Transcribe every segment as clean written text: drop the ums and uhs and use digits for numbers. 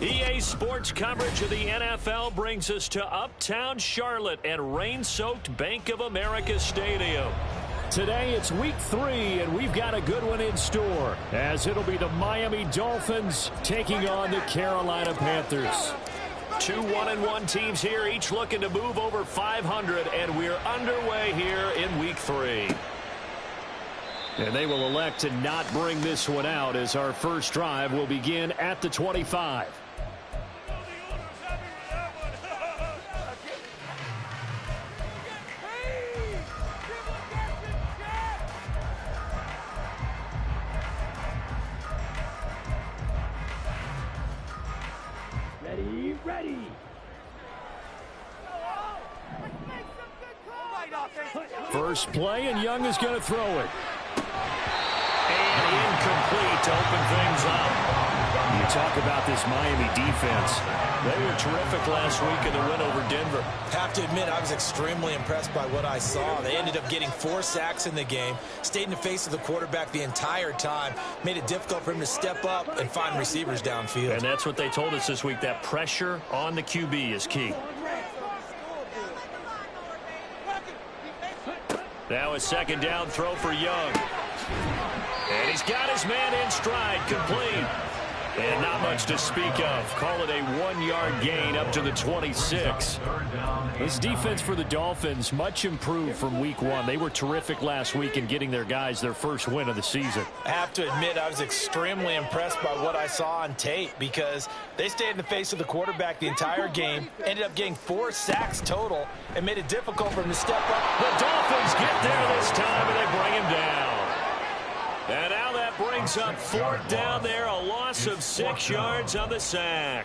EA Sports coverage of the NFL brings us to Uptown Charlotte and rain-soaked Bank of America Stadium. Today it's week 3, and we've got a good one in store, as it'll be the Miami Dolphins taking on the Carolina Panthers. Two 1-1 teams here, each looking to move over 500, and we're underway here in week 3. And they will elect to not bring this one out, as our first drive will begin at the 25. Ready. First play, and Young is going to throw it. And incomplete to open things up. You talk about this Miami defense. They were terrific last week in the win over Denver. Have to admit, I was extremely impressed by what I saw. They ended up getting 4 sacks in the game, stayed in the face of the quarterback the entire time, made it difficult for him to step up and find receivers downfield. And that's what they told us this week, that pressure on the QB is key. Now a second down throw for Young. And he's got his man in stride, complete. And not much to speak of. Call it a 1-yard gain up to the 26. This defense for the Dolphins, much improved from week 1. They were terrific last week in getting their guys their first win of the season. I have to admit, I was extremely impressed by what I saw on tape, because they stayed in the face of the quarterback the entire game, ended up getting 4 sacks total, and made it difficult for him to step up. The Dolphins get there this time, and they bring him down. And now that brings up 4th down there, a loss of 6 yards on the sack.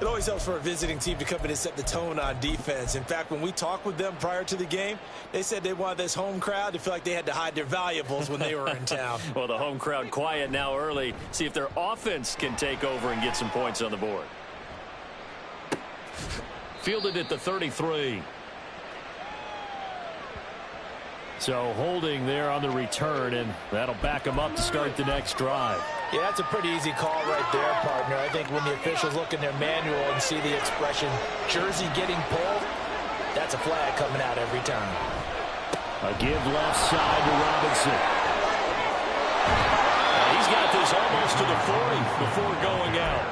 It always helps for a visiting team to come in and set the tone on defense. In fact, when we talked with them prior to the game, they said they wanted this home crowd to feel like they had to hide their valuables when they were in town. Well, the home crowd quiet now early. See if their offense can take over and get some points on the board. Fielded at the 33. So holding there on the return, and that'll back them up to start the next drive. Yeah, that's a pretty easy call right there, partner. I think when the officials look in their manual and see the expression jersey getting pulled, that's a flag coming out every time. A give left side to Robinson. He's got this almost to the 40 before going out.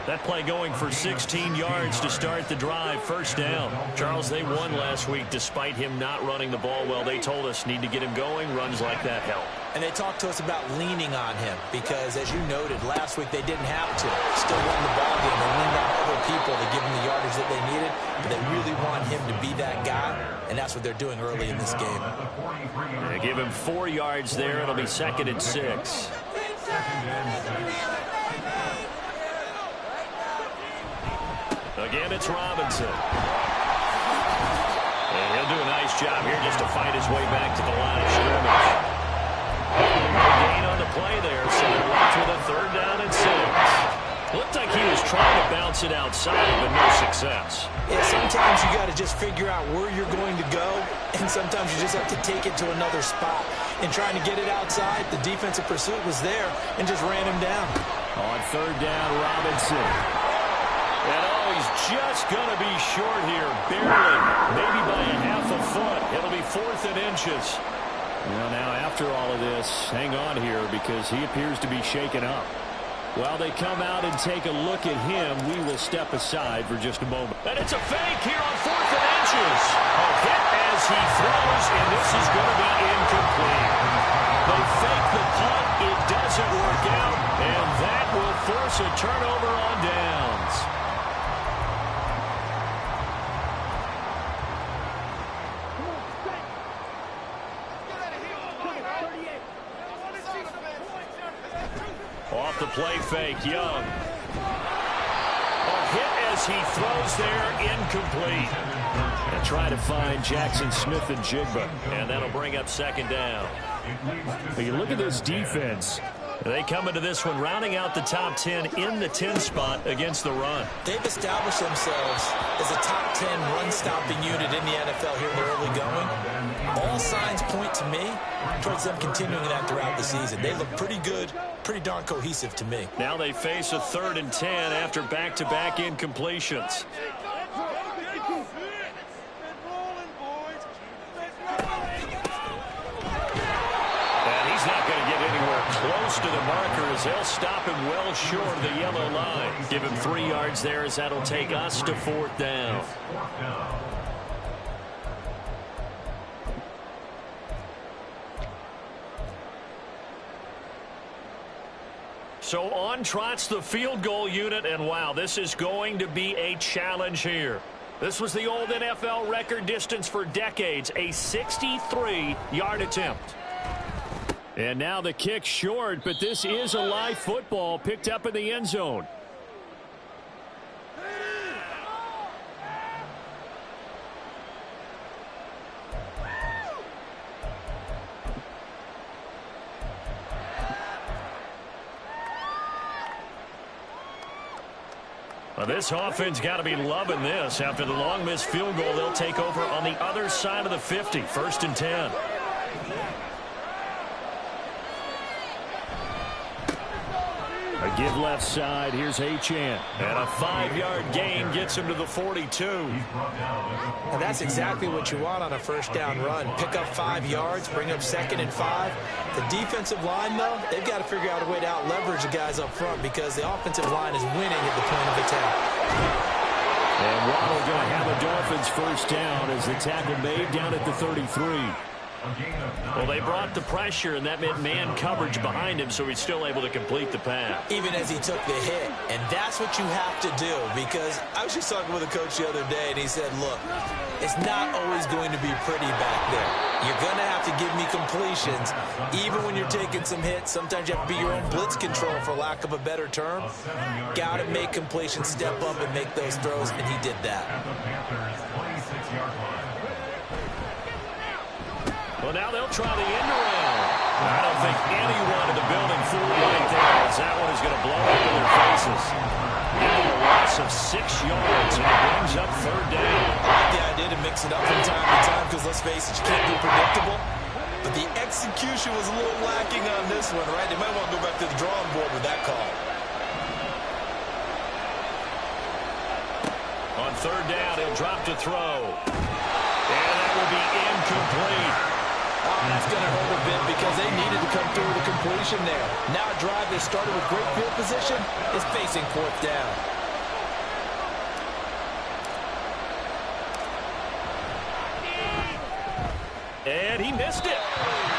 That play going for 16 yards to start the drive. First down. Charles, they won last week despite him not running the ball well. They told us need to get him going. Runs like that help. And they talked to us about leaning on him because, as you noted, last week they didn't have to. Still won the ball game. They leaned on other people to give them the yardage that they needed. But they really want him to be that guy, and that's what they're doing early in this game. They give him 4 yards there. It'll be 2nd and 6. Again, it's Robinson. And he'll do a nice job here just to fight his way back to the line of scrimmage. No gain on the play there, so they're left with a 3rd down and 6. Looked like he was trying to bounce it outside, but no success. Yeah, sometimes you got to just figure out where you're going to go, and sometimes you just have to take it to another spot. And trying to get it outside, the defensive pursuit was there and just ran him down. On 3rd down, Robinson. And he's just going to be short here, barely, maybe by a half a foot. It'll be 4th and inches. Well, now after all of this, hang on here because he appears to be shaken up. While they come out and take a look at him, we will step aside for just a moment. And it's a fake here on 4th and inches. A hit as he throws, and this is going to be incomplete. They fake the punt. It doesn't work out, and that will force a turnover on downs. Off the play fake, Young. A hit as he throws there, incomplete. And try to find Jackson Smith and Jigba. And that'll bring up 2nd down. But you look at this defense. They come into this one rounding out the top 10 in the 10 spot against the run. They've established themselves as a top 10 run-stopping unit in the NFL here in the early going. All all signs point to me towards them continuing that throughout the season. They look pretty good, pretty darn cohesive to me. Now they face a 3rd and 10 after back-to-back incompletions. He's not going to get anywhere close to the marker as they'll stop him well short of the yellow line. Give him 3 yards there as that'll take us to 4th down. So on trots the field goal unit, and wow, this is going to be a challenge here. This was the old NFL record distance for decades, a 63-yard attempt. And now the kick short, but this is a live football picked up in the end zone. Well, this offense got to be loving this. After the long missed field goal, they'll take over on the other side of the 50, 1st and 10. A give left side. Here's Achane. And a 5-yard gain gets him to the 42. And that's exactly what you want on a 1st down run. Pick up 5 yards, bring up 2nd and 5. The defensive line, though, they've got to figure out a way to out-leverage the guys up front because the offensive line is winning at the point of attack. And Waddle going to have a Dolphins 1st down as the tackle made down at the 33. Well, they brought the pressure, and that meant man coverage behind him, so he's still able to complete the pass. Even as he took the hit, and that's what you have to do, because I was just talking with a coach the other day, and he said, look, it's not always going to be pretty back there. You're going to have to give me completions, even when you're taking some hits. Sometimes you have to be your own blitz control, for lack of a better term. Got to make completions, step up, and make those throws, and he did that. Well, now they'll try the end around. I don't think anyone in the building fooled right there, as that one is going to blow up in their faces. Giving a loss of 6 yards, and it brings up 3rd down. I like the idea to mix it up from time to time, because let's face it, you can't be predictable. But the execution was a little lacking on this one, right? They might want to go back to the drawing board with that call. On 3rd down, he'll drop to throw. And that will be incomplete. Oh, that's going to hurt a bit because they needed to come through with a completion there. Now a drive that started with great field position is facing 4th down. And he missed it.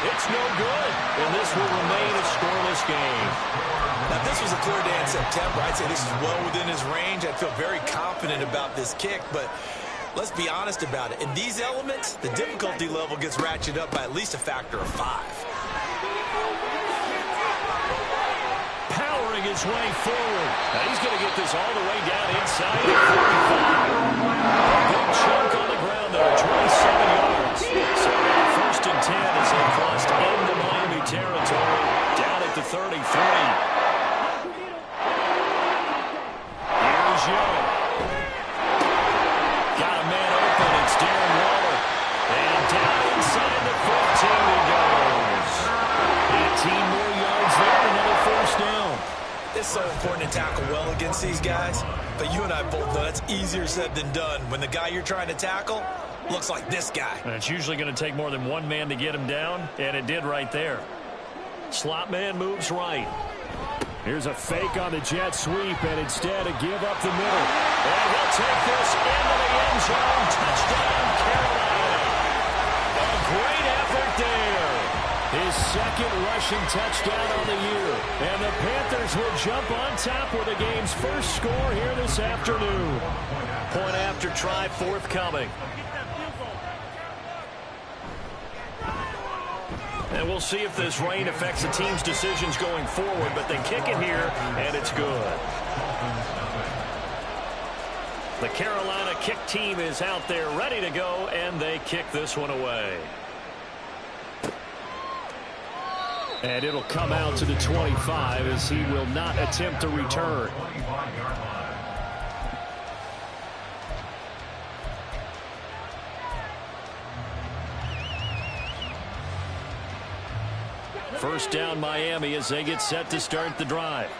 It's no good. And this will remain a scoreless game. Now, if this was a clear day in September, I'd say this is well within his range. I'd feel very confident about this kick, but let's be honest about it. In these elements, the difficulty level gets ratcheted up by at least a factor of 5. Powering his way forward. Now he's going to get this all the way down inside the 45. A big chunk on the ground there, 27 yards. So now 1st and 10 as they crossed into Miami territory down at the 33. Here's Young. Got a man open. It's Darren Waller. And down inside the 15 he goes. 18 more yards there. Another 1st down. It's so important to tackle well against these guys. But you and I both know it's easier said than done when the guy you're trying to tackle looks like this guy. And it's usually going to take more than one man to get him down, and it did right there. Slot man moves right. Here's a fake on the jet sweep, and instead a give up the middle. And he'll take this into the end zone. Touchdown, Carolina. A great effort there. His 2nd rushing touchdown on the year. And the Panthers will jump on top with the game's first score here this afternoon. Point after try forthcoming. And we'll see if this rain affects the team's decisions going forward, but they kick it here, and it's good. The Carolina kick team is out there ready to go, and they kick this one away. And it'll come out to the 25 as he will not attempt to return. First down Miami as they get set to start the drive.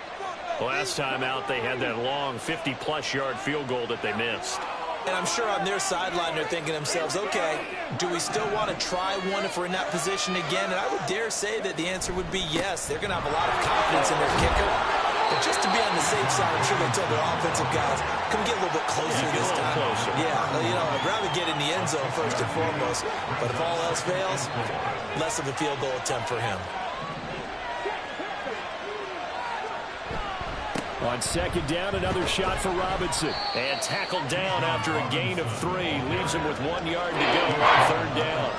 Last time out, they had that long 50-plus yard field goal that they missed. And I'm sure on their sideline they're thinking to themselves, okay, do we still want to try one if we're in that position again? And I would dare say that the answer would be yes. They're going to have a lot of confidence in their kicker. But just to be on the safe side, I'm sure they told their offensive guys, come get a little bit closer this time. Closer. Yeah, you know, I'd rather get in the end zone first and foremost. But if all else fails, less of a field goal attempt for him. On second down, another shot for Robinson. And tackled down after a gain of 3. Leaves him with 1 yard to go on third down.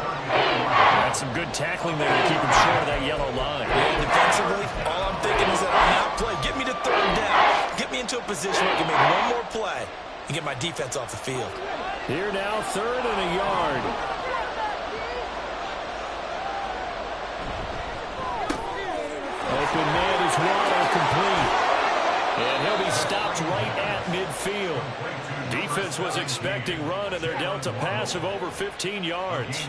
That's some good tackling there to keep him short of that yellow line. Yeah, defensively, all I'm thinking is that on that play, get me to third down. Get me into a position where I can make one more play and get my defense off the field. Here now, 3rd and a yard. Open man is Waddle, complete. And he'll be stopped right at midfield. Defense was expecting run, and they're dealt a pass of over 15 yards.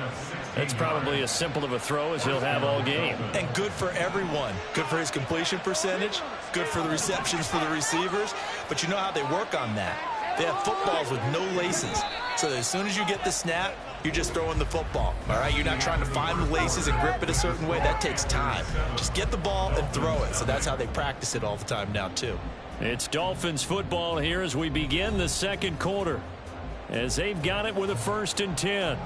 That's probably as simple of a throw as he'll have all game. And good for everyone. Good for his completion percentage. Good for the receptions for the receivers. But you know how they work on that. They have footballs with no laces. So as soon as you get the snap, you're just throwing the football. All right, you're not trying to find the laces and grip it a certain way. That takes time. Just get the ball and throw it. So that's how they practice it all the time now, too. It's Dolphins football here as we begin the second quarter, as they've got it with a 1st and 10.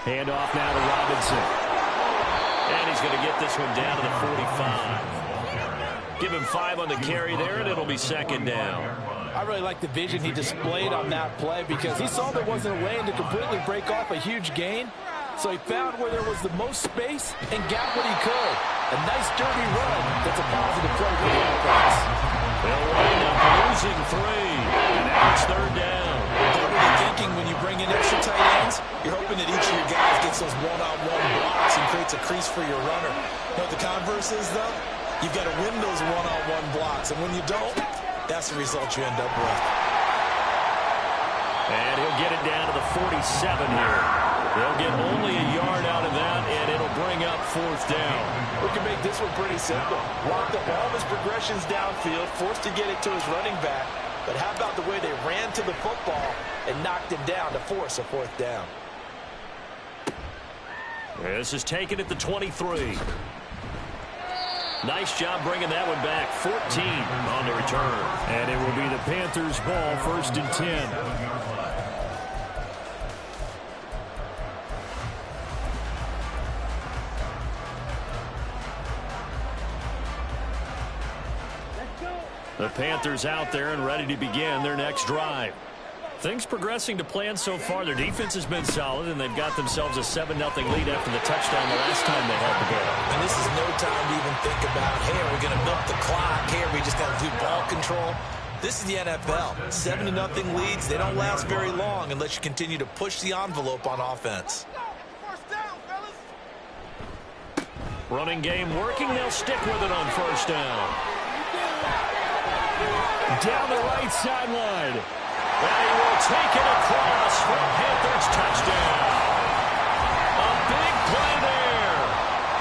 Hand off now to Robinson. And he's going to get this one down to the 45. Give him 5 on the carry there, and it'll be second down. I really like the vision he displayed on that play because he saw there wasn't a lane to completely break off a huge gain. So he found where there was the most space and got what he could. A nice dirty run that's a positive play for the offense. They'll wind up losing 3. And now it's third down. They're really thinking when you bring in extra tight ends, you're hoping that each of your guys gets those one-on-one blocks and creates a crease for your runner. You know what the converse is, though? You've got to win those one-on-one blocks. And when you don't, that's the result you end up with. And he'll get it down to the 47 here. They'll get only a yard out of that, and it'll bring up 4th down. We can make this one pretty simple. Locked up all his progressions downfield, forced to get it to his running back. But how about the way they ran to the football and knocked him down to force a 4th down? This is taken at the 23. Nice job bringing that one back. 14 on the return. And it will be the Panthers' ball, 1st and 10. The Panthers out there and ready to begin their next drive. Things progressing to plan so far. Their defense has been solid, and they've got themselves a 7-0 lead after the touchdown the last time they had the ball. And this is no time to even think about, hey, are we going to milk the clock? Hey, are we just going to do ball control? This is the NFL. 7-0 leads. They don't last very long unless you continue to push the envelope on offense. Running game working. They'll stick with it on 1st down. Down the right sideline. And he will take it across for a Panthers touchdown. A big play there.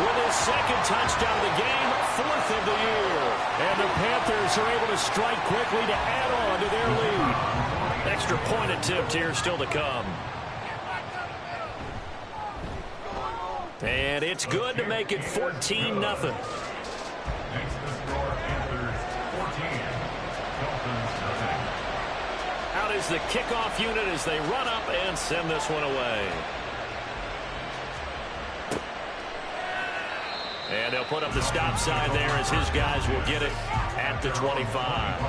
With his 2nd touchdown of the game, 4th of the year. And the Panthers are able to strike quickly to add on to their lead. Extra point attempt here still to come. And it's good to make it 14-0. Out is the kickoff unit as they run up and send this one away. And they'll put up the stop sign there as his guys will get it at the 25.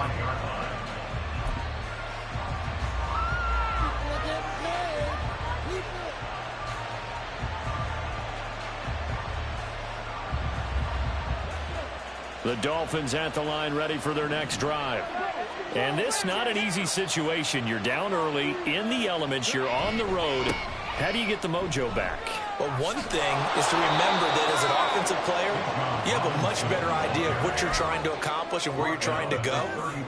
The Dolphins at the line ready for their next drive. And this not an easy situation. You're down early in the elements. You're on the road. How do you get the mojo back? Well, one thing is to remember that as an offensive player, you have a much better idea of what you're trying to accomplish and where you're trying to go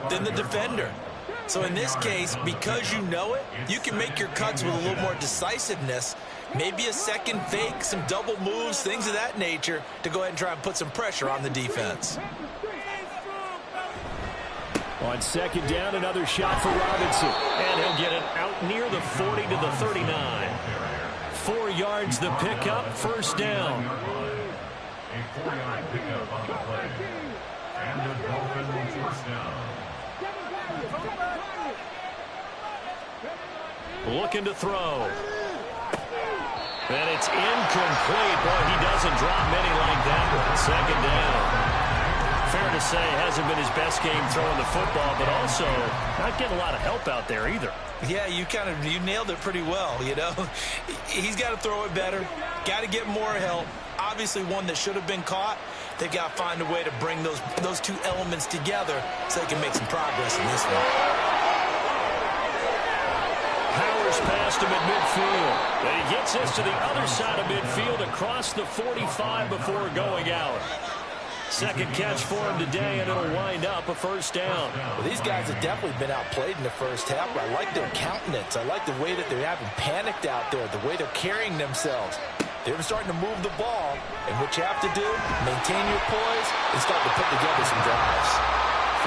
than the defender. So in this case, because you know it, you can make your cuts with a little more decisiveness, maybe a second fake, some double moves, things of that nature, to go ahead and try and put some pressure on the defense. On second down, another shot for Robinson. And he'll get it out near the 40 to the 39. 4 yards the pickup, first down. A 4-yard pickup on the play. And the Dolphins first down. Looking to throw. And it's incomplete. Boy, he doesn't drop many like that one. Second down. Fair to say, hasn't been his best game throwing the football, but also not getting a lot of help out there either. Yeah, you nailed it pretty well, you know. He's got to throw it better, got to get more help. Obviously one that should have been caught. They've got to find a way to bring those two elements together so they can make some progress in this one. Powers past him at midfield. And he gets this to the other side of midfield across the 45 before going out. Second catch for him today, and it'll wind up a first down. Well, these guys have definitely been outplayed in the first half, but I like their countenance. I like the way that they're having panicked out there, the way they're carrying themselves. They're starting to move the ball, and what you have to do, maintain your poise and start to put together some drives.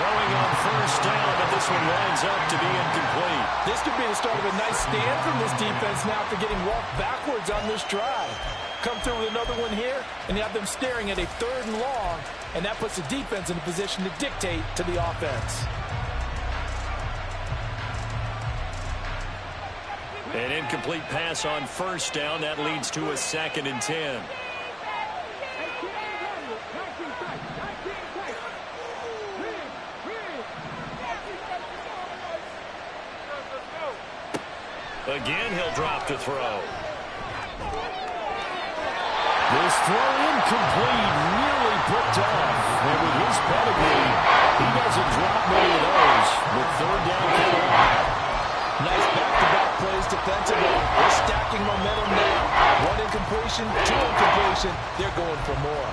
Throwing on first down, but this one winds up to be incomplete. This could be the start of a nice stand from this defense now after getting walked backwards on this drive. Come through with another one here, and you have them staring at a 3rd and long, and that puts the defense in a position to dictate to the offense. An incomplete pass on first down. That leads to a 2nd and 10. Again, he'll drop to throw. This throw incomplete, really picked off. And with his pedigree, he doesn't drop many of those. With 3rd down Carolina. Nice back-to-back plays defensively. They're stacking momentum now. 1 incompletion, 2 incompletion. They're going for more.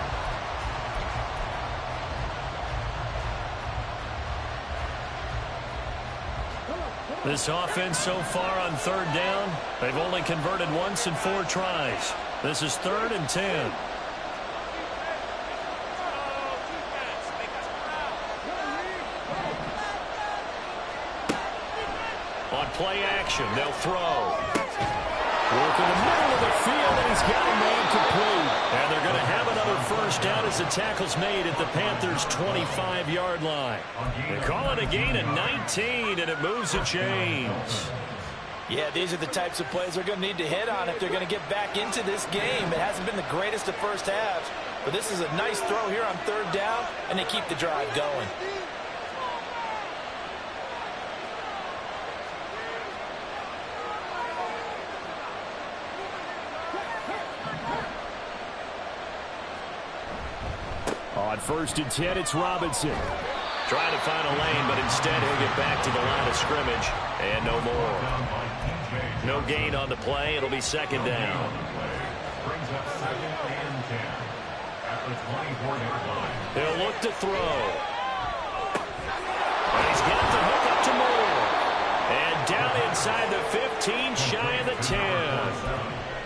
This offense so far on 3rd down, they've only converted once in 4 tries. This is 3rd and 10. On play action, they'll throw. Work in the middle of the field, and he's got a man complete. And they're going to have another first down as the tackle's made at the Panthers' 25-yard line. They call it a gain of 19, and it moves the chains. Yeah, these are the types of plays they're going to need to hit on if they're going to get back into this game. It hasn't been the greatest of first halves, but this is a nice throw here on 3rd down, and they keep the drive going. On 1st and 10, it's Robinson. Trying to find a lane, but instead he'll get back to the line of scrimmage. And no more. No gain on the play. It'll be 2nd down. Brings up 2nd and 10 at the 24-yard line. He'll look to throw. And he's got the hook up to Moore. And down inside the 15, shy of the 10.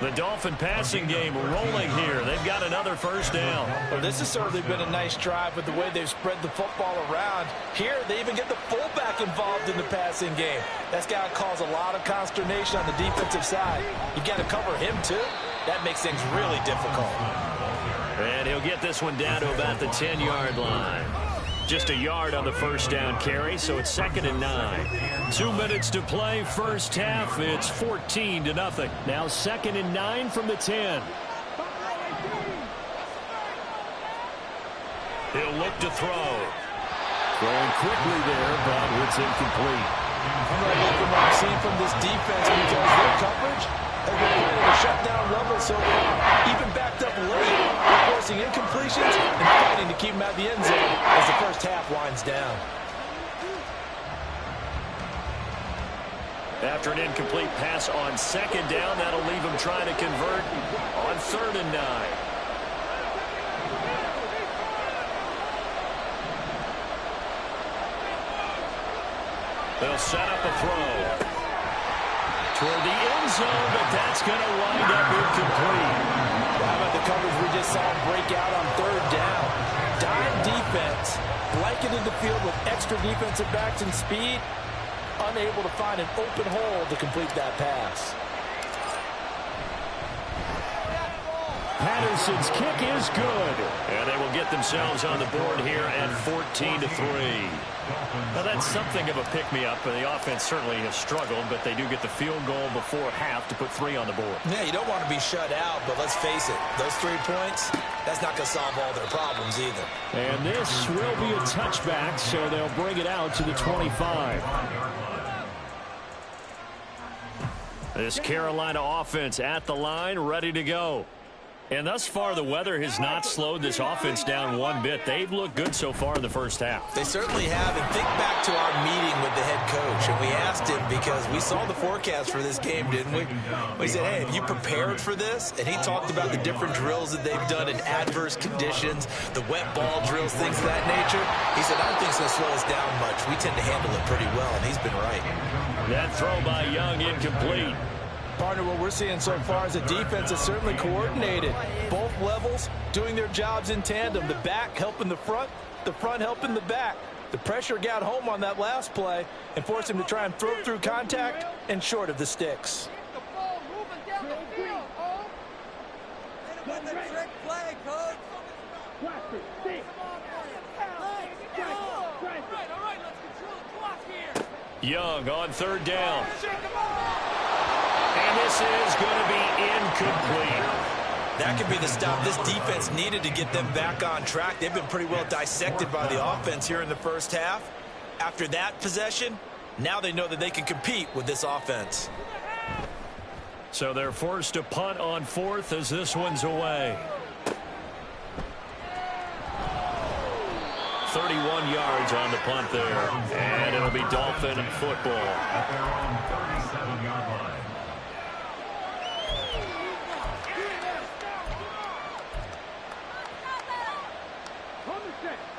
The Dolphin passing game rolling here. They've got another first down. Well, this has certainly been a nice drive with the way they've spread the football around. Here, they even get the fullback involved in the passing game. That's got to cause a lot of consternation on the defensive side. You got to cover him, too. That makes things really difficult. And he'll get this one down to about the 10-yard line. Just a yard on the first down carry, so it's 2nd and 9. 2 minutes to play, first half. It's 14-0. Now 2nd and 9 from the 10. He'll look to throw. Throwing quickly there, but it's incomplete. I'm going to look at what I'm seeing from this defense because their coverage has been playing at a shutdown level so far. Even backed up late, they're forcing incompletions and fighting to keep them out of the end zone as the first half winds down. After an incomplete pass on second down, that'll leave him trying to convert on 3rd and 9. They'll set up a throw toward the end zone, but that's going to wind up incomplete. How about the coverage we just saw him break out on 3rd down? Dime defense, blanketed the field with extra defensive backs and speed, unable to find an open hole to complete that pass. Patterson's kick is good, and they will get themselves on the board here at 14-3. Now, that's something of a pick-me-up. The offense certainly has struggled, but they do get the field goal before half to put 3 on the board. Yeah, you don't want to be shut out, but let's face it, those 3 points, that's not going to solve all their problems either. And this will be a touchback, so they'll bring it out to the 25. This Carolina offense at the line, ready to go. And thus far, the weather has not slowed this offense down one bit. They've looked good so far in the first half. They certainly have. And think back to our meeting with the head coach. And we asked him, because we saw the forecast for this game, didn't we? We said, hey, have you prepared for this? And he talked about the different drills that they've done in adverse conditions, the wet ball drills, things of that nature. He said, I don't think it's going to slow us down much. We tend to handle it pretty well, and he's been right. That throw by Young incomplete. Partner, what we're seeing so far is the defense is certainly coordinated. Both levels doing their jobs in tandem. The back helping the front helping the back. The pressure got home on that last play and forced him to try and throw through contact and short of the sticks. Young on 3rd down. And this is going to be incomplete. That could be the stop this defense needed to get them back on track. They've been pretty well dissected by the offense here in the first half. After that possession, now they know that they can compete with this offense. So they're forced to punt on 4th as this one's away. 31 yards on the punt there. And it'll be Dolphin football. At their own 37-yard line.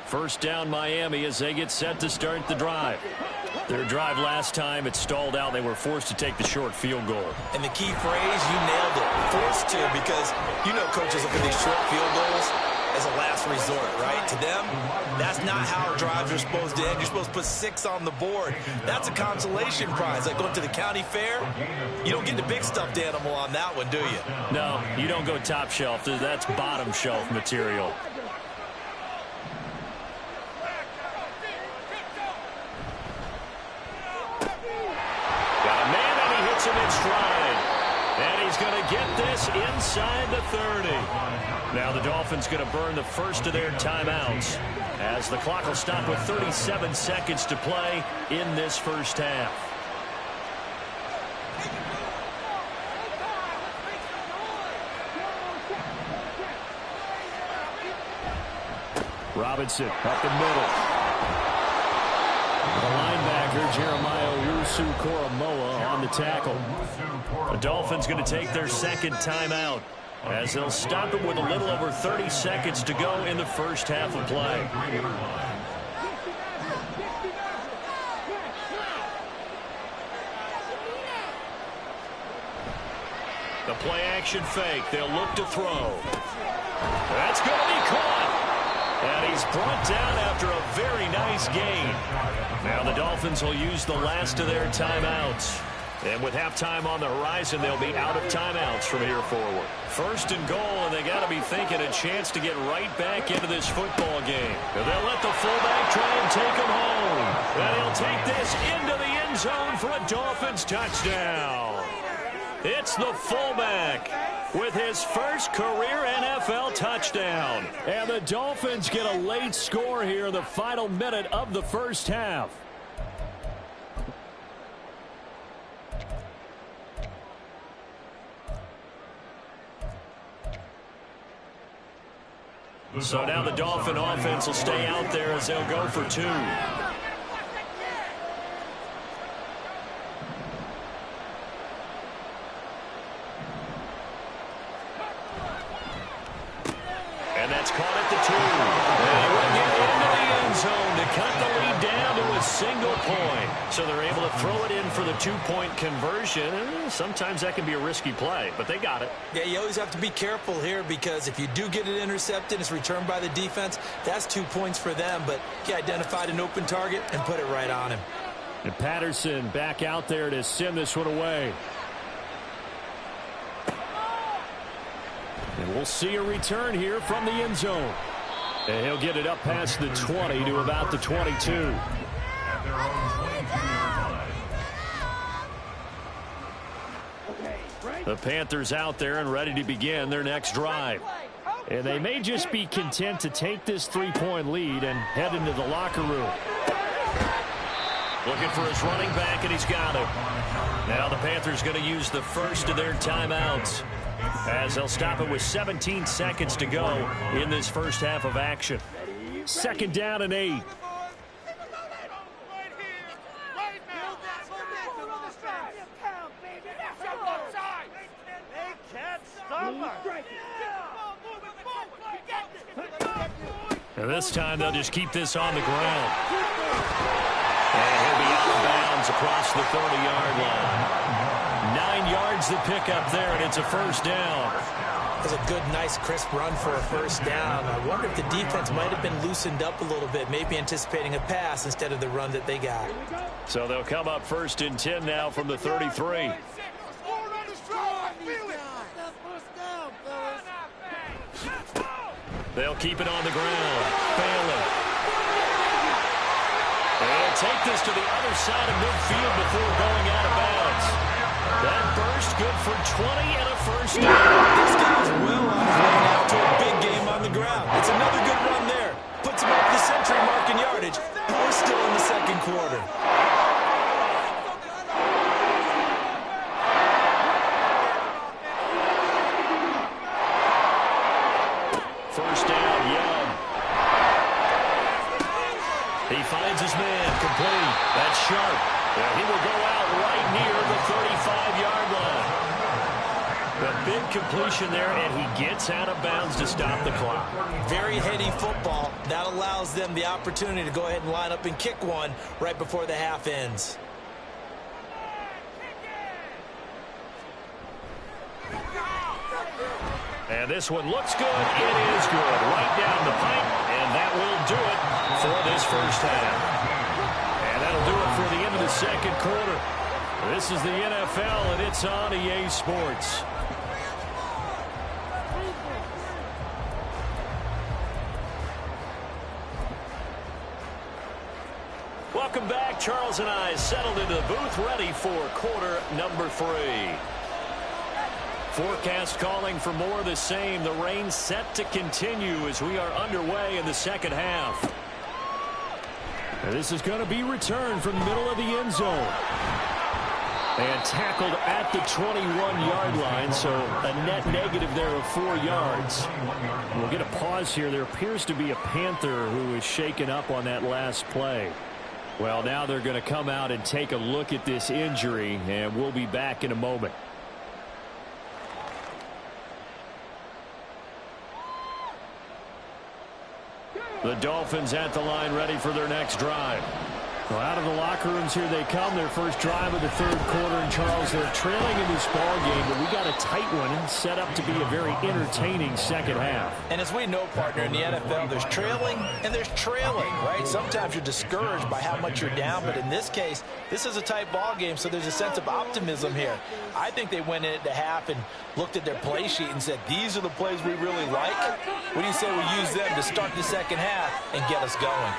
First down Miami as they get set to start the drive. Their drive last time, it stalled out. They were forced to take the short field goal. And the key phrase, you nailed it. Forced to, because you know coaches look at these short field goals as a last resort, right? To them, that's not how drives are supposed to end. You're supposed to put 6 on the board. That's a consolation prize. Like going to the county fair, you don't get the big stuffed animal on that one, do you? No, you don't go top shelf. That's bottom shelf material. In stride, and he's going to get this inside the 30. Now the Dolphins going to burn the first of their timeouts as the clock will stop with 37 seconds to play in this first half. Robinson up the middle. The linebacker, Jeremiah Owusu-Koramoah, on the tackle. The Dolphins going to take their second timeout as they'll stop it with a little over 30 seconds to go in the first half of play. The play action fake. They'll look to throw. That's going to be caught. And he's brought down after a very nice gain. Now the Dolphins will use the last of their timeouts. And with halftime on the horizon, they'll be out of timeouts from here forward. First and goal, and they got to be thinking a chance to get right back into this football game. And they'll let the fullback try and take him home. And he'll take this into the end zone for a Dolphins touchdown. It's the fullback with his first career NFL touchdown. And the Dolphins get a late score here in the final minute of the first half. So now the Dolphin offense will stay out there as they'll go for 2. So they're able to throw it in for the two-point conversion. Sometimes that can be a risky play, but they got it. Yeah, you always have to be careful here because if you do get it intercepted, it's returned by the defense. That's 2 points for them, but he identified an open target and put it right on him. And Patterson back out there to send this one away. And we'll see a return here from the end zone. And he'll get it up past the 20 to about the 22. The Panthers out there and ready to begin their next drive. And they may just be content to take this three-point lead and head into the locker room. Looking for his running back, and he's got it. Now the Panthers going to use the first of their timeouts as they'll stop it with 17 seconds to go in this first half of action. 2nd down and 8. And this time they'll just keep this on the ground. And he'll be out of bounds across the 30-yard line. 9 yards to pick up there, and it's a first down. It was a good, nice, crisp run for a first down. I wonder if the defense might have been loosened up a little bit, maybe anticipating a pass instead of the run that they got. So they'll come up 1st and 10 now from the 33. They'll keep it on the ground. Failing. They'll take this to the other side of midfield before going out of bounds. That burst good for 20 and a first down. This guy's well on his way now to a big game on the ground. It's another good run there. Puts him over the century mark in yardage. And we're still in the second quarter. First down, Young. He finds his man, complete. That's Sharp. And he will go out right near the 35-yard line. A big completion there, and he gets out of bounds to stop the clock. Very heady football. That allows them the opportunity to go ahead and line up and kick one right before the half ends. And this one looks good. It is good. Right down the pipe, and that will do it for this first half. And that'll do it for the end of the second quarter. This is the NFL, and it's on EA Sports. Welcome back. Charles and I settled into the booth, ready for quarter number 3. Forecast calling for more of the same. The rain set to continue as we are underway in the second half. And this is going to be returned from the middle of the end zone. And tackled at the 21-yard line, so a net negative there of 4 yards. We'll get a pause here. There appears to be a Panther who is shaken up on that last play. Well, now they're going to come out and take a look at this injury, and we'll be back in a moment. The Dolphins at the line, ready for their next drive. Well, out of the locker rooms here they come. Their first drive of the third quarter. And Charles, they're trailing in this ball game, but we got a tight one set up to be a very entertaining second half. And as we know, partner, in the NFL, there's trailing and there's trailing, right? Sometimes you're discouraged by how much you're down, but in this case, this is a tight ball game, so there's a sense of optimism here. I think they went in at the half and looked at their play sheet and said, these are the plays we really like. What do you say we use them to start the second half and get us going?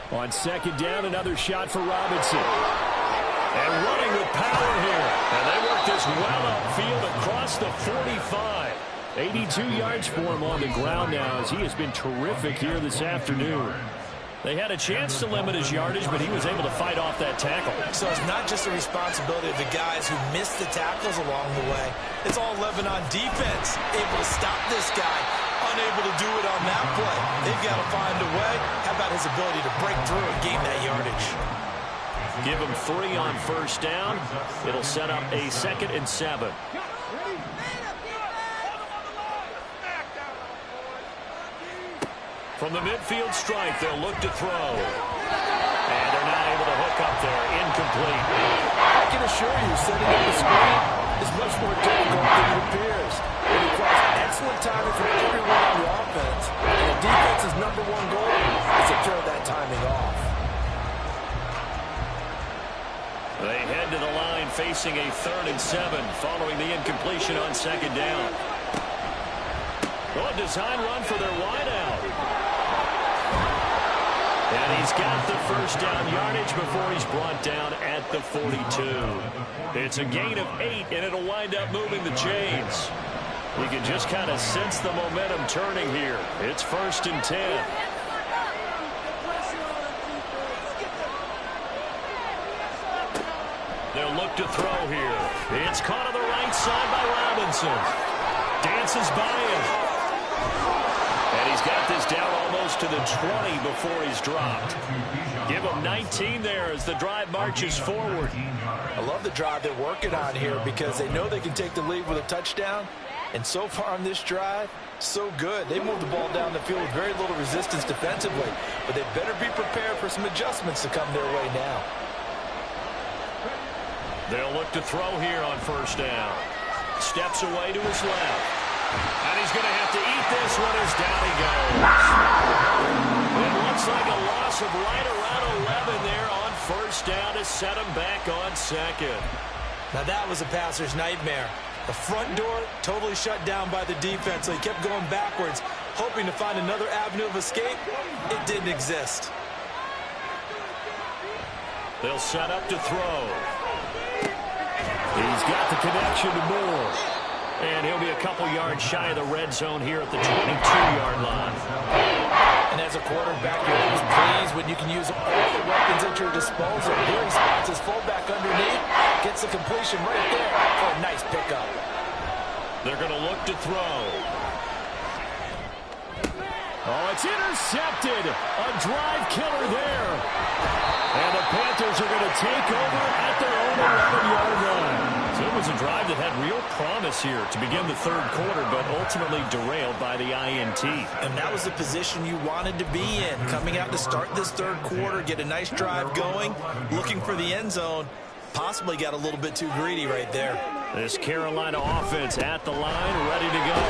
On second down, another shot for Robinson. And running with power here. And they work this well upfield across the 45. 82 yards for him on the ground now as he has been terrific here this afternoon. They had a chance to limit his yardage, but he was able to fight off that tackle. So it's not just the responsibility of the guys who missed the tackles along the way. It's all Lebanon defense able to stop this guy. Unable to do it on that play. They've got to find a way. How about his ability to break through and gain that yardage? Give him 3 on first down. It'll set up a 2nd and 7. From the midfield stripe, they'll look to throw. And they're not able to hook up there. Incomplete. I can assure you, setting up the screen is much more difficult than it appears. It requires excellent timing from everyone on the offense. And the defense's #1 goal is to throw that timing off. They head to the line facing a 3rd and 7 following the incompletion on 2nd down. Oh, design run for their wideout. And he's got the first down yardage before he's brought down at the 42. It's a gain of 8, and it'll wind up moving the chains. You can just kind of sense the momentum turning here. It's 1st and 10. They'll look to throw here. It's caught on the right side by Robinson. Dances by him. And he's got this down almost to the 20 before he's dropped. Give him 19 there as the drive marches forward. I love the drive they're working on here because they know they can take the lead with a touchdown. And so far on this drive, so good. They moved the ball down the field with very little resistance defensively. But they better be prepared for some adjustments to come their way now. They'll look to throw here on 1st down. Steps away to his left. And he's going to have to eat this one as down he goes. It looks like a loss of right around 11 there on 1st down to set him back on 2nd. Now that was a passer's nightmare. The front door totally shut down by the defense, so he kept going backwards, hoping to find another avenue of escape. It didn't exist. They'll set up to throw. He's got the connection to Moore. And he'll be a couple yards shy of the red zone here at the 22-yard line. And as a quarterback, you're always pleased when you can use all the weapons at your disposal. Here he spots his fullback underneath, gets the completion right there for a nice pickup. They're going to look to throw. Oh, it's intercepted. A drive killer there. And the Panthers are going to take over at their own 11-yard line. So it was a drive that had real promise here to begin the 3rd quarter, but ultimately derailed by the INT. And that was the position you wanted to be in. Coming out to start this 3rd quarter, get a nice drive going, looking for the end zone. Possibly got a little bit too greedy right there. This Carolina offense at the line, ready to go.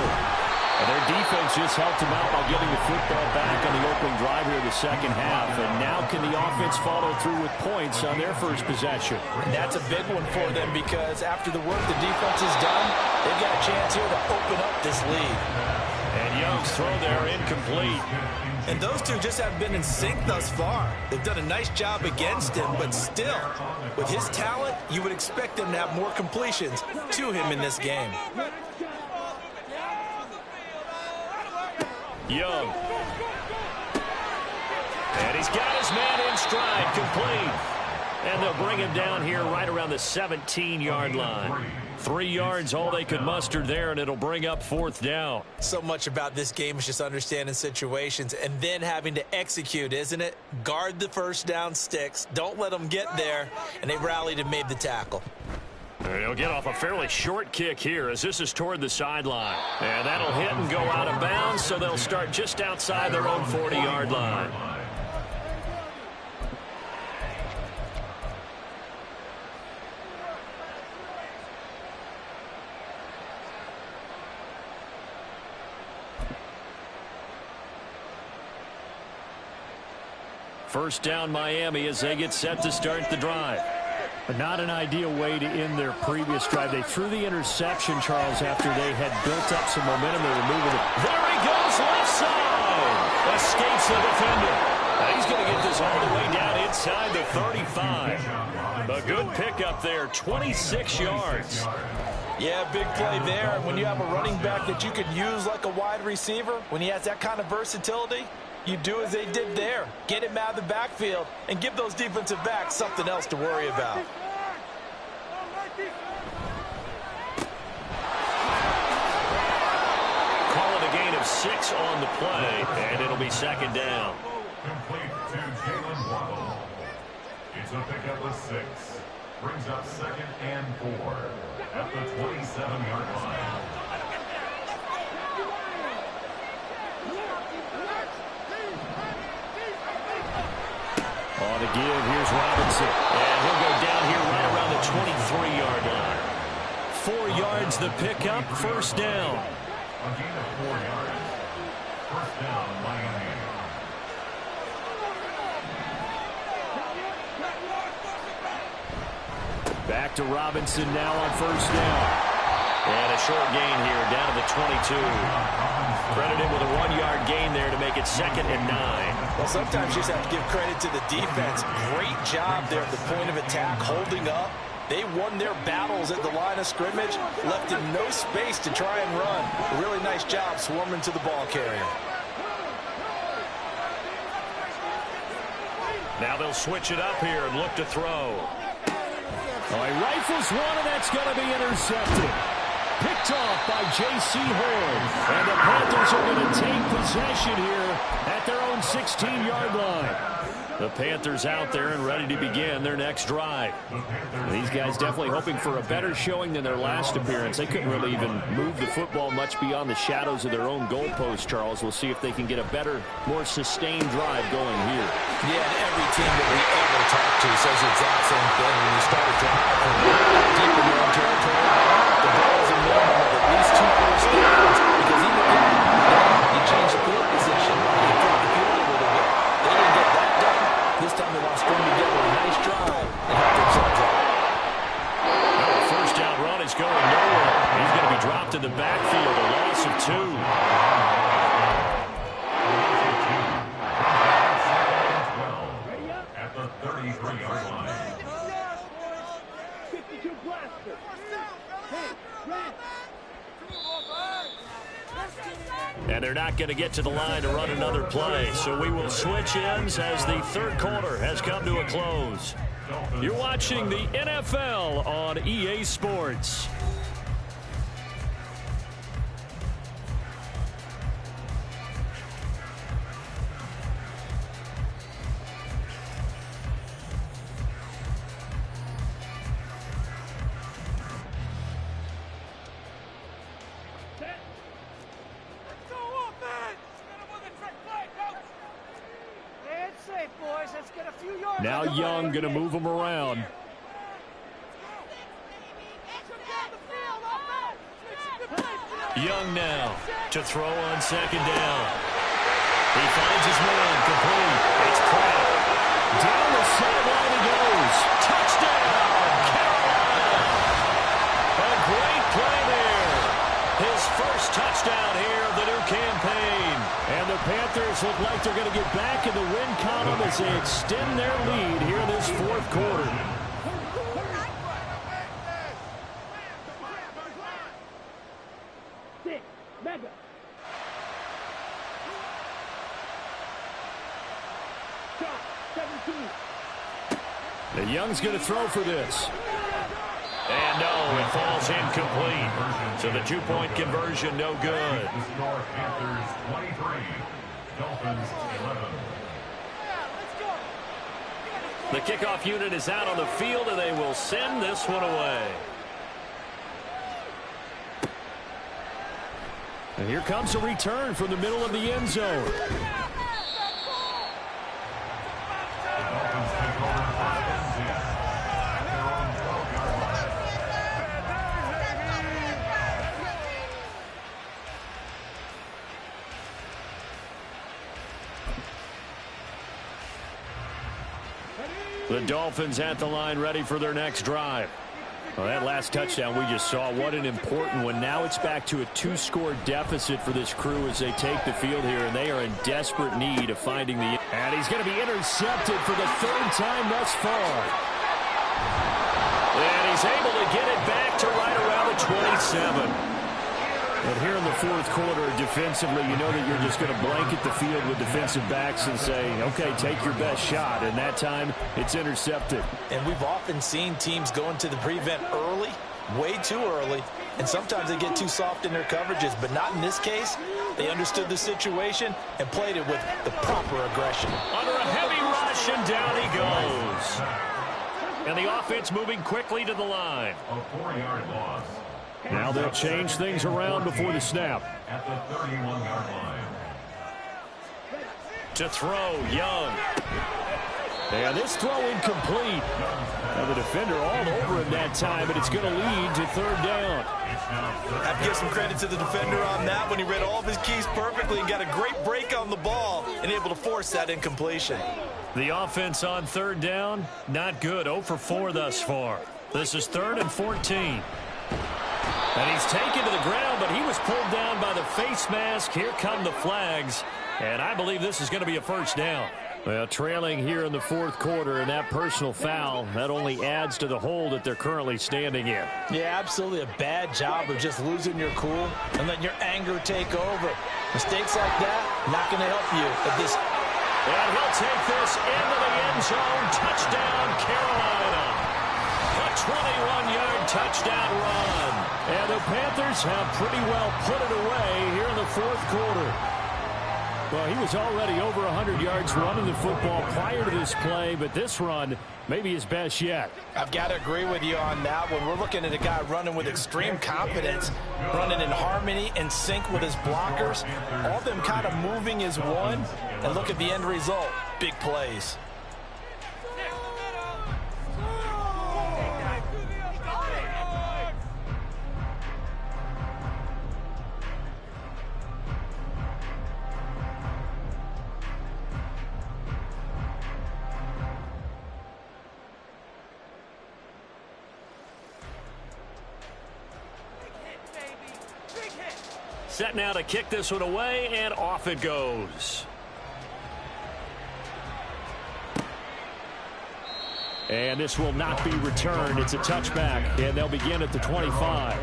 And their defense just helped them out by getting the football back on the opening drive here in the 2nd half. And now can the offense follow through with points on their first possession? And that's a big one for them because after the work the defense has done, they've got a chance here to open up this lead. And Young's throw there incomplete. And those two just have been in sync thus far. They've done a nice job against him, but still, with his talent, you would expect them to have more completions to him in this game. Young. And he's got his man in stride, complete. And they'll bring him down here right around the 17-yard line. 3 yards, all they could muster there, and it'll bring up 4th down. So much about this game is just understanding situations and then having to execute, isn't it? Guard the 1st down sticks. Don't let them get there. And they rallied and made the tackle. They'll get off a fairly short kick here as this is toward the sideline. And that'll hit and go out of bounds, so they'll start just outside their own 40-yard line. First down Miami as they get set to start the drive. But not an ideal way to end their previous drive. They threw the interception, Charles, after they had built up some momentum. They were moving it. There he goes, left side. Escapes the defender. Now he's going to get this all the way down inside the 35. A good pickup there, 26 yards. Yeah, big play there. When you have a running back that you could use like a wide receiver, when he has that kind of versatility, you do as they did there. Get him out of the backfield and give those defensive backs something else to worry about. Call it a gain of 6 on the play, and it'll be 2nd down. Complete to Jalen Waddle. It's a pickup of 6. Brings up 2nd and 4 at the 27-yard line. On the give, here's Robinson. And he'll go down here right around the 23-yard line. 4 yards the pickup, first down. A gain of 4 yards. First down, Miami. Back to Robinson now on first down. And a short gain here, down to the 22. Credited with a 1-yard gain there to make it 2nd and 9. Well, sometimes you just have to give credit to the defense. Great job there at the point of attack, holding up. They won their battles at the line of scrimmage, left him no space to try and run. A really nice job swarming to the ball carrier. Now they'll switch it up here and look to throw. Oh, he rifles one, and that's going to be intercepted. Picked off by J.C. Horn. And the Panthers are going to take possession here at their own 16-yard line. The Panthers out there and ready to begin their next drive. These guys definitely hoping for a better showing than their last appearance. They couldn't really even move the football much beyond the shadows of their own goalpost, Charles. We'll see if they can get a better, more sustained drive going here. Yeah, and every team that we ever talk to says the exact same thing. When you start a drive from deep in your own territory, the ball is a minimum of at least 2 first downs. Because even if you change the field position, you drop the field a little bit. They didn't get that done. This time they want to string together a nice drive and help themselves out. Well, the first down run is going nowhere. He's going to be dropped in the backfield, a loss of 2. At the 33-yard line. And they're not going to get to the line to run another play. So we will switch ends as the third quarter has come to a close. You're watching the NFL on EA Sports. Now Young going to move them around. Young now to throw on second down. He finds his man complete. It's Pratt. Down the sideline he goes. Touchdown, Carolina. A great play there. His first touchdown here of the new campaign. And the Panthers look like they're going to get back in the win column as they extend their lead here in this fourth quarter. The Young's going to throw for this. And no, it falls incomplete. So the 2-point conversion, no good. The score, Panthers 23, Dolphins 11. The kickoff unit is out on the field, and they will send this one away. And here comes a return from the middle of the end zone. The Dolphins take over first and 10 at their own 12-yard line. The Dolphins at the line ready for their next drive. Well, that last touchdown we just saw, what an important one. Now it's back to a 2-score deficit for this crew as they take the field here, and they are in desperate need of finding the... And he's going to be intercepted for the 3rd time thus far. And he's able to get it back to right around the 27. But here in the fourth quarter, defensively, you know that you're just going to blanket the field with defensive backs and say, okay, take your best shot. And that time, it's intercepted. And we've often seen teams go into the prevent early, way too early, and sometimes they get too soft in their coverages, but not in this case. They understood the situation and played it with the proper aggression. Under a heavy rush, and down he goes. And the offense moving quickly to the line. A 4-yard loss. Now they'll change things around before the snap. At the 31-yard line. To throw, Young. And this throw incomplete. And the defender all over him that time, but it's going to lead to third down. I have to give some credit to the defender on that when he read all of his keys perfectly and got a great break on the ball and able to force that incompletion. The offense on third down, not good. 0 for 4 thus far. This is 3rd and 14. And he's taken to the ground, but he was pulled down by the face mask. Here come the flags. And I believe this is going to be a first down. Well, trailing here in the 4th quarter, and that personal foul, that only adds to the hole that they're currently standing in. Yeah, absolutely a bad job of just losing your cool and letting your anger take over. Mistakes like that, not going to help you at this. And he'll take this into the end zone. Touchdown, Carolina. A 21-yard touchdown run. And the Panthers have pretty well put it away here in the 4th quarter. Well, he was already over 100 yards running the football prior to this play, but this run may be his best yet. I've got to agree with you on that one. We're looking at a guy running with extreme confidence, running in harmony and sync with his blockers. All of them kind of moving as one, and look at the end result. Big plays. Set now to kick this one away, and off it goes. And this will not be returned. It's a touchback, and they'll begin at the 25.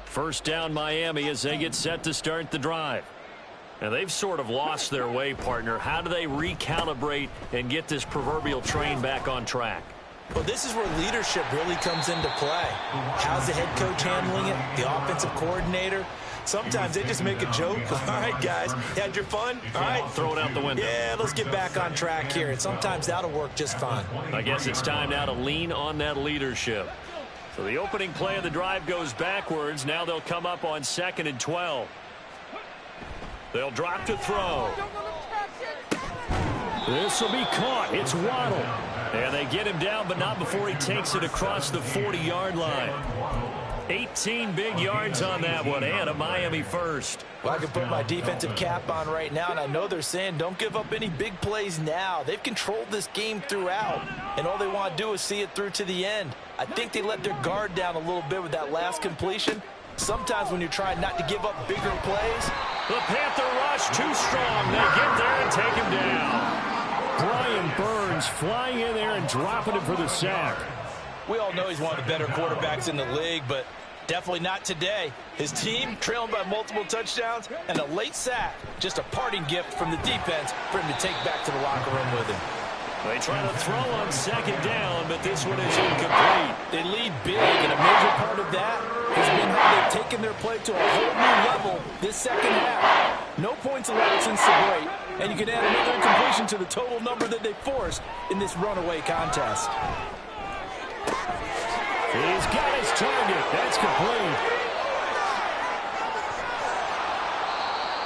First down Miami as they get set to start the drive. Now they've sort of lost their way, partner. How do they recalibrate and get this proverbial train back on track? Well, this is where leadership really comes into play. How's the head coach handling it? The offensive coordinator? Sometimes they just make a joke. All right, guys, had your fun? All right. Throw it out the window. Yeah, let's get back on track here. And sometimes that'll work just fine. I guess it's time now to lean on that leadership. So the opening play of the drive goes backwards. Now they'll come up on 2nd and 12. They'll drop to throw. This will be caught. It's Waddle. And they get him down, but not before he takes it across the 40-yard line. 18 big yards on that one, and a Miami first. Well, I can put my defensive cap on right now, and I know they're saying don't give up any big plays now. They've controlled this game throughout, and all they want to do is see it through to the end. I think they let their guard down a little bit with that last completion. Sometimes when you're trying not to give up bigger plays. The Panther rush too strong. They get there and take him down. Brian Burns flying in there and dropping him for the sack. We all know he's one of the better quarterbacks in the league, but definitely not today. His team trailing by multiple touchdowns and a late sack. Just a parting gift from the defense for him to take back to the locker room with him. They try to throw on 2nd down, but this one is incomplete. They lead big, and a major part of that has been how they've taken their play to a whole new level this second half. No points allowed since the break, and you can add another incompletion to the total number that they forced in this runaway contest. He's got his target. That's complete.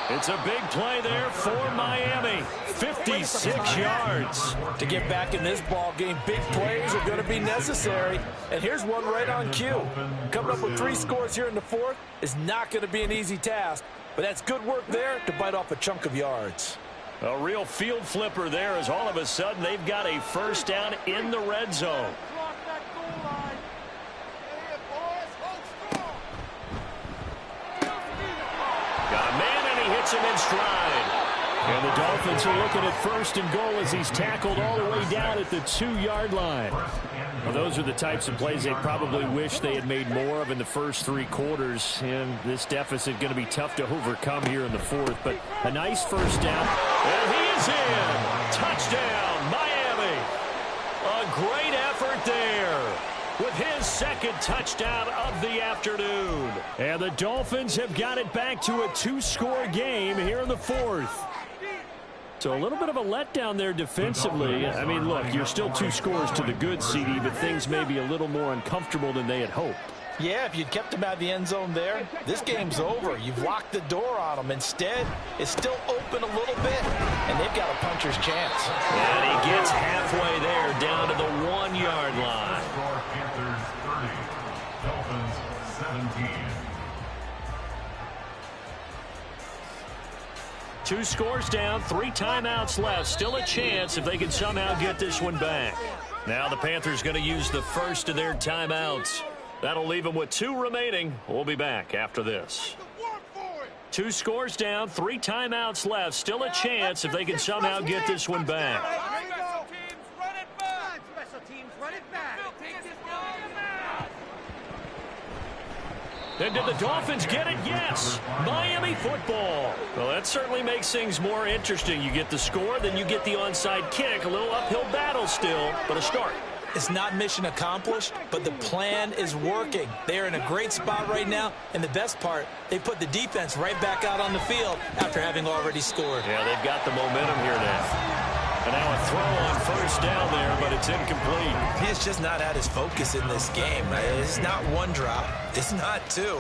It's a big play there for Miami. 56 yards. To get back in this ball game, big plays are going to be necessary. And here's one right on cue. Coming up with 3 scores here in the 4th is not going to be an easy task. But that's good work there to bite off a chunk of yards. A real field flipper there as all of a sudden they've got a first down in the red zone. Got a man and he hits him in stride. And the Dolphins are looking at 1st and goal as he's tackled all the way down at the 2-yard line. Well, those are the types of plays they probably wish they had made more of in the first 3 quarters. And this deficit going to be tough to overcome here in the 4th. But a nice first down. And he is in. Touchdown, Miami. A great effort there. with his second touchdown of the afternoon. And the Dolphins have got it back to a 2-score game here in the fourth. So a little bit of a letdown there defensively. I mean, look, you're still 2 scores to the good, CD, but things may be a little more uncomfortable than they had hoped. Yeah, if you'd kept him out of the end zone there, this game's over. You've locked the door on him. Instead, it's still open a little bit, and they've got a puncher's chance. And he gets halfway there, down to the 1-yard line. Panthers 30, Dolphins 17. 2 scores down, 3 timeouts left. Still a chance if they can somehow get this one back. Now the Panthers going to use the first of their timeouts. That'll leave them with 2 remaining. We'll be back after this. 2 scores down, 3 timeouts left. Still a chance if they can somehow get this one back. And did the Dolphins get it? Yes. Miami football. Well, that certainly makes things more interesting. You get the score, then you get the onside kick. A little uphill battle still, but a start. It's not mission accomplished, but the plan is working. They are in a great spot right now, and the best part, they put the defense right back out on the field after having already scored. Yeah, they've got the momentum here now. And now a throw on first down there, but it's incomplete. He has just not had his focus in this game. It's not 1 drop. It's not 2.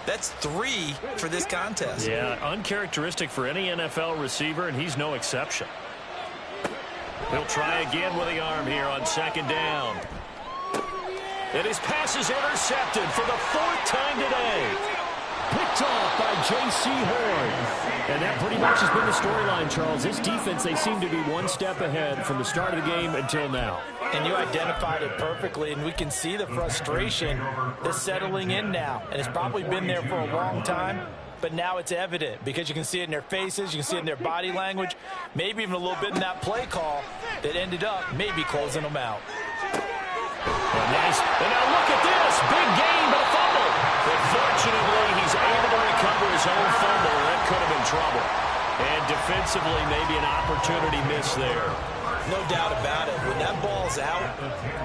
That's 3 for this contest. Yeah, uncharacteristic for any NFL receiver, and he's no exception. He'll try again with the arm here on second down. And his pass is intercepted for the 4th time today. Picked off by J.C. Horn. And that pretty much has been the storyline, Charles. This defense, they seem to be 1 step ahead from the start of the game until now. And you identified it perfectly, and we can see the frustration that's settling in now. And it's probably been there for a long time, but now it's evident because you can see it in their faces, you can see it in their body language, maybe even a little bit in that play call that ended up maybe closing them out. Nice. And now look at this. Big game, but a fumble. But fortunately, he's able to recover his own fumble. That could have been trouble. And defensively, maybe an opportunity miss there. No doubt about it. When that ball's out,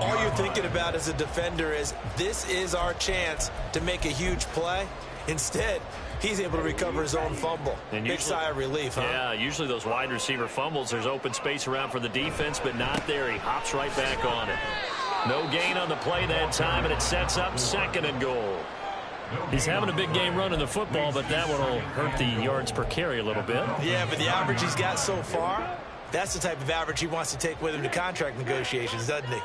all you're thinking about as a defender is, this is our chance to make a huge play. Instead, he's able to recover his own fumble. And big sigh of relief, huh? Yeah, usually those wide receiver fumbles, there's open space around for the defense, but not there. He hops right back on it. No gain on the play that time, and it sets up 2nd and goal. He's having a big game running the football, but that one will hurt the yards per carry a little bit. Yeah, but the average he's got so far, that's the type of average he wants to take with him to contract negotiations, doesn't he?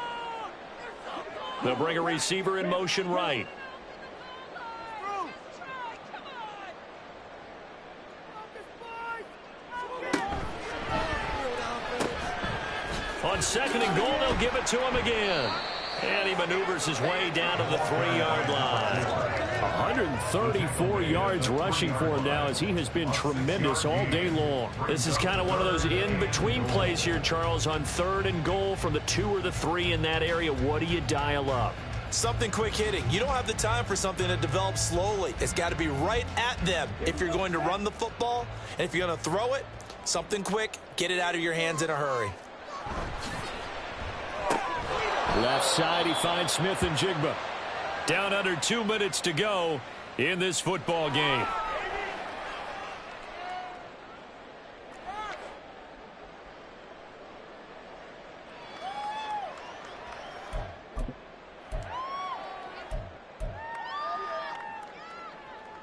They'll bring a receiver in motion right. On 2nd and goal, they'll give it to him again. And he maneuvers his way down to the 3-yard line. 134 yards rushing for him now, as he has been tremendous all day long. This is kind of one of those in-between plays here, Charles, on 3rd and goal from the 2 or the 3 in that area. What do you dial up? Something quick hitting. You don't have the time for something that develops slowly. It's got to be right at them if you're going to run the football. And if you're going to throw it, something quick, get it out of your hands in a hurry. Left side, he finds Smith and Jigba. Down under 2 minutes to go in this football game.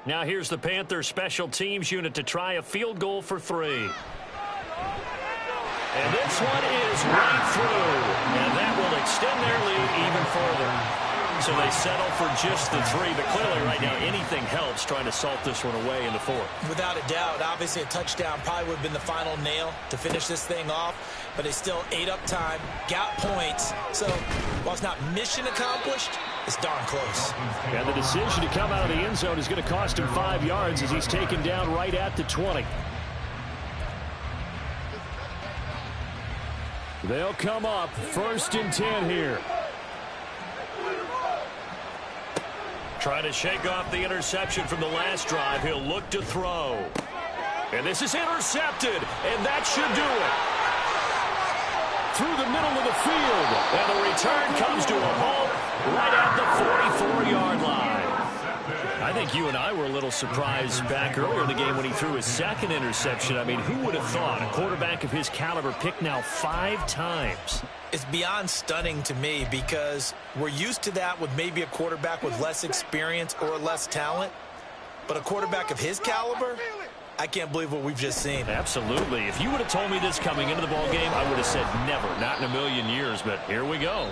Now here's the Panthers special teams unit to try a field goal for 3. And this one is right through. And that will extend their lead even further. So they settle for just the 3. But clearly right now anything helps trying to salt this one away in the 4th. Without a doubt. Obviously a touchdown probably would have been the final nail to finish this thing off. But it's still ate up time. Got points. So while it's not mission accomplished, it's darn close. And the decision to come out of the end zone is going to cost him 5 yards as he's taken down right at the 20. They'll come up 1st and 10 here. Trying to shake off the interception from the last drive. He'll look to throw. And this is intercepted, and that should do it. Through the middle of the field. And the return comes to a halt right at the 44-yard line. I think you and I were a little surprised back earlier in the game when he threw his second interception. I mean, who would have thought a quarterback of his caliber picked now 5 times? It's beyond stunning to me because we're used to that with maybe a quarterback with less experience or less talent. But a quarterback of his caliber, I can't believe what we've just seen. Absolutely. If you would have told me this coming into the ballgame, I would have said never, not in a million years, but here we go.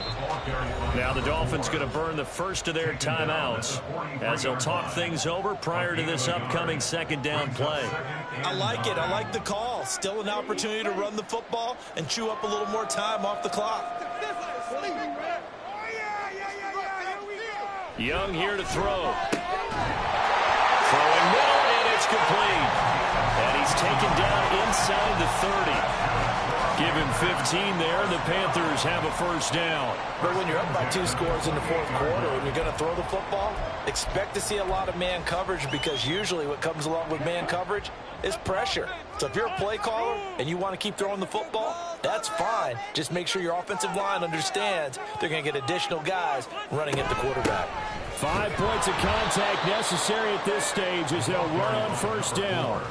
Now the Dolphins going to burn the first of their timeouts as they'll talk things over prior to this upcoming second down play. I like it. I like the call. Still an opportunity to run the football and chew up a little more time off the clock. Young here to throw. Throwing middle, and it's complete. And he's taken down inside the 30. Give him 15 there, and the Panthers have a first down. But when you're up by 2 scores in the fourth quarter and you're going to throw the football, expect to see a lot of man coverage because usually what comes along with man coverage is pressure. So if you're a play caller and you want to keep throwing the football, that's fine. Just make sure your offensive line understands they're going to get additional guys running at the quarterback. 5 points of contact necessary at this stage as they'll run on first down.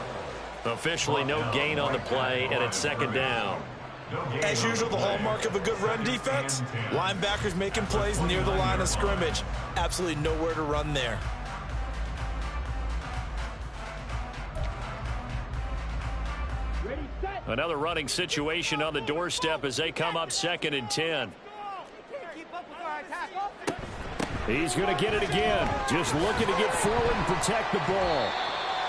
Officially no gain on the play, and it's second down. As usual, the hallmark of a good run defense, linebackers making plays near the line of scrimmage. Absolutely nowhere to run there. Another running situation on the doorstep as they come up 2nd and 10. He's going to get it again. Just looking to get forward and protect the ball.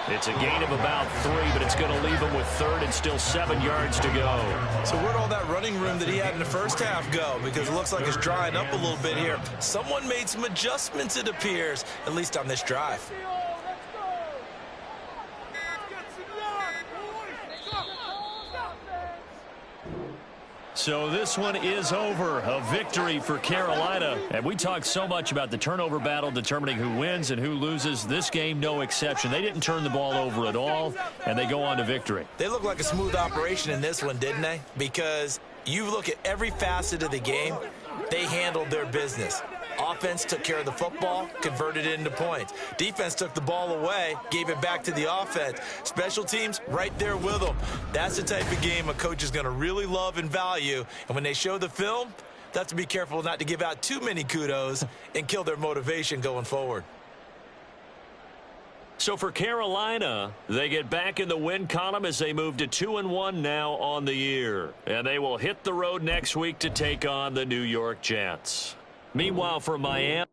It's a gain of about 3, but it's going to leave him with 3rd and still 7 yards to go. So where'd all that running room that he had in the first half go? Because it looks like it's drying up a little bit here. Someone made some adjustments, it appears, at least on this drive. So this one is over. A victory for Carolina. And we talked so much about the turnover battle determining who wins and who loses. This game, no exception. They didn't turn the ball over at all, and they go on to victory. They look like a smooth operation in this one, didn't they? Because you look at every facet of the game, they handled their business. Offense took care of the football, converted it into points. Defense took the ball away, gave it back to the offense. Special teams, right there with them. That's the type of game a coach is going to really love and value. And when they show the film, they have to be careful not to give out too many kudos and kill their motivation going forward. So for Carolina, they get back in the win column as they move to 2-1 now on the year. And they will hit the road next week to take on the New York Jets. Meanwhile, for Miami.